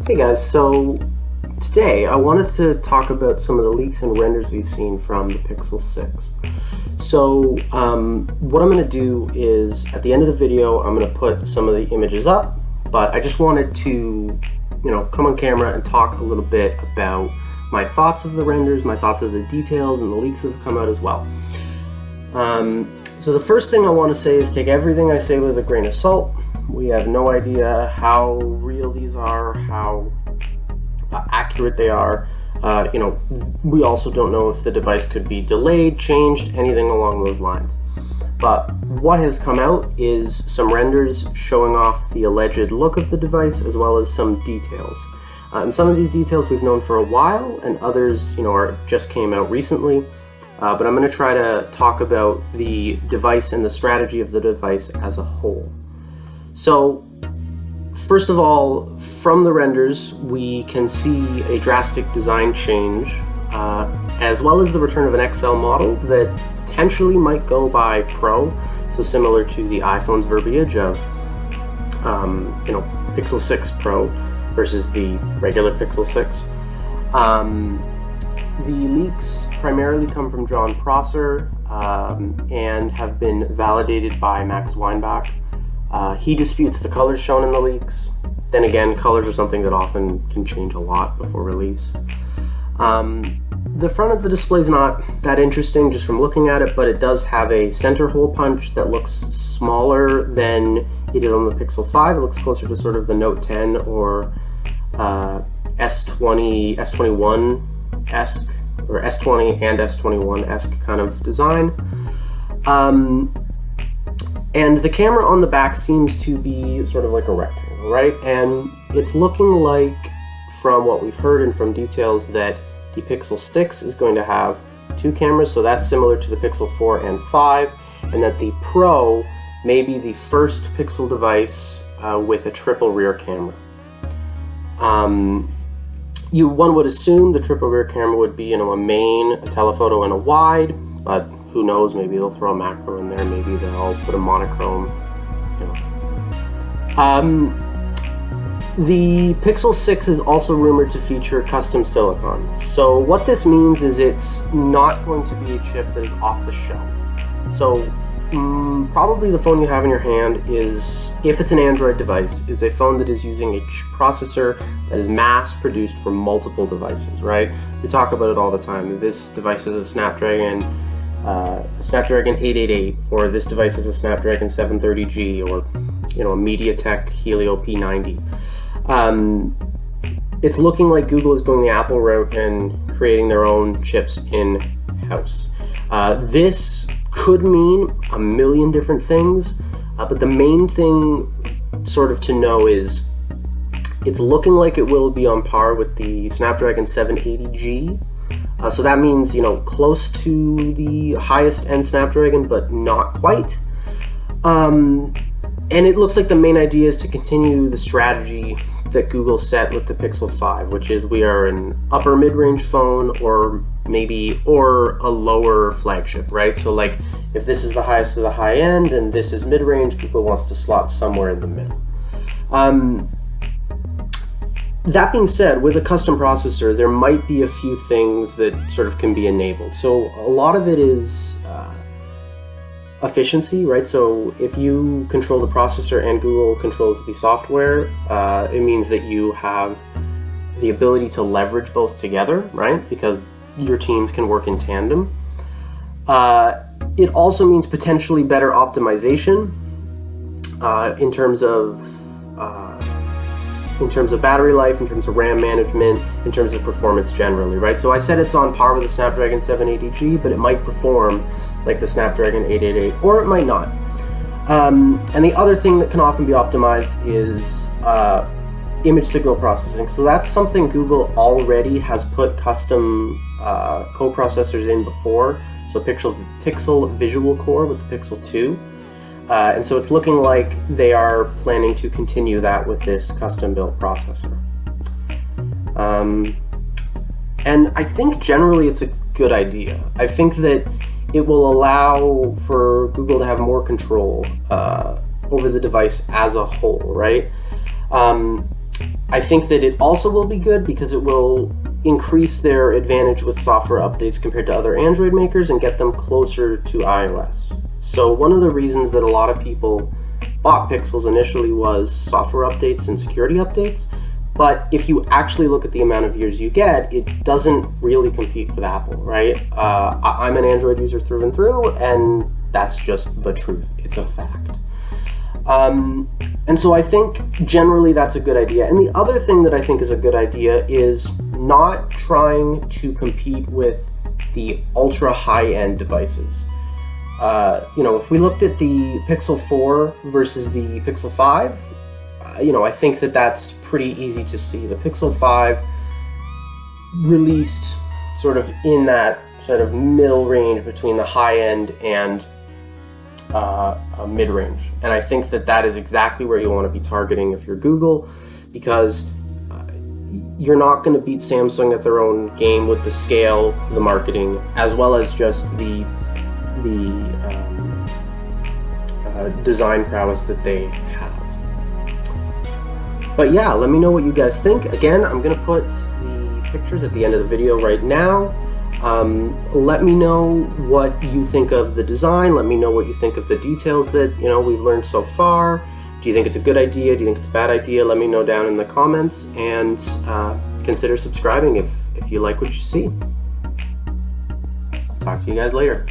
Hey guys, so today I wanted to talk about some of the leaks and renders we've seen from the Pixel 6. So what I'm going to do is at the end of the video I'm going to put some of the images up, but I just wanted to come on camera and talk a little bit about my thoughts of the renders, my thoughts of the details, and the leaks that have come out as well. So the first thing I want to say is take everything I say with a grain of salt. We have no idea how real these are, how accurate they are. We also don't know if the device could be delayed, changed, anything along those lines. But what has come out is some renders showing off the alleged look of the device as well as some details. And some of these details we've known for a while, and others, just came out recently. But I'm going to try to talk about the device and the strategy of the device as a whole. So, first of all, from the renders, we can see a drastic design change, as well as the return of an XL model that potentially might go by Pro, so similar to the iPhone's verbiage of, Pixel 6 Pro versus the regular Pixel 6. The leaks primarily come from John Prosser and have been validated by Max Weinbach. He disputes the colors shown in the leaks. Then again, colors are something that often can change a lot before release. The front of the display is not that interesting just from looking at it, but it does have a center hole punch that looks smaller than it did on the Pixel 5. It looks closer to sort of the Note 10 or S20, S21-esque, or S20 and S21-esque kind of design. And the camera on the back seems to be sort of like a rectangle, right? And it's looking like, from what we've heard and from details, that the Pixel 6 is going to have two cameras, so that's similar to the Pixel 4 and 5, and that the Pro may be the first Pixel device with a triple rear camera. One would assume the triple rear camera would be, a main, a telephoto, and a wide, but who knows, maybe they'll throw a macro in there, maybe they'll put a monochrome, The Pixel 6 is also rumored to feature custom silicon. So what this means is it's not going to be a chip that is off the shelf. So probably the phone you have in your hand is, if it's an Android device, is a phone that is using a processor that is mass-produced for multiple devices, right? We talk about it all the time. This device is a Snapdragon 888, or this device is a Snapdragon 730G, or a MediaTek Helio P90. It's looking like Google is going the Apple route and creating their own chips in-house. This could mean a million different things, but the main thing sort of to know is it's looking like it will be on par with the Snapdragon 780G. So that means, close to the highest end Snapdragon, but not quite. And it looks like the main idea is to continue the strategy that Google set with the Pixel 5, which is we are an upper mid-range phone or a lower flagship, right? So like if this is the highest of the high end and this is mid-range, Google wants to slot somewhere in the middle. That being said, with a custom processor, there might be a few things that sort of can be enabled. So a lot of it is efficiency, right? So if you control the processor and Google controls the software, it means that you have the ability to leverage both together, right? Because your teams can work in tandem. It also means potentially better optimization in terms of battery life, in terms of RAM management, in terms of performance generally, right? So I said it's on par with the Snapdragon 780G, but it might perform like the Snapdragon 888, or it might not. And the other thing that can often be optimized is image signal processing. So that's something Google already has put custom co-processors in before. So Pixel Visual Core with the Pixel 2. And so it's looking like they are planning to continue that with this custom-built processor. And I think generally it's a good idea. I think that it will allow for Google to have more control over the device as a whole, right? I think that it also will be good because it will increase their advantage with software updates compared to other Android makers and get them closer to iOS. So one of the reasons that a lot of people bought Pixels initially was software updates and security updates, but if you actually look at the amount of years you get, it doesn't really compete with Apple, right? I'm an Android user through and through, and that's just the truth. It's a fact. And so I think generally that's a good idea. And the other thing that I think is a good idea is not trying to compete with the ultra high-end devices. If we looked at the Pixel 4 versus the Pixel 5, I think that that's pretty easy to see. The Pixel 5 released sort of in that sort of middle range between the high-end and mid-range, and I think that that is exactly where you want to be targeting if you're Google, because you're not going to beat Samsung at their own game with the scale, the marketing, as well as just the design prowess that they have. But yeah, let me know what you guys think. Again, I'm going to put the pictures at the end of the video right now. Let me know what you think of the design. Let me know what you think of the details that we've learned so far. Do you think it's a good idea? Do you think it's a bad idea? Let me know down in the comments, and consider subscribing if you like what you see. Talk to you guys later.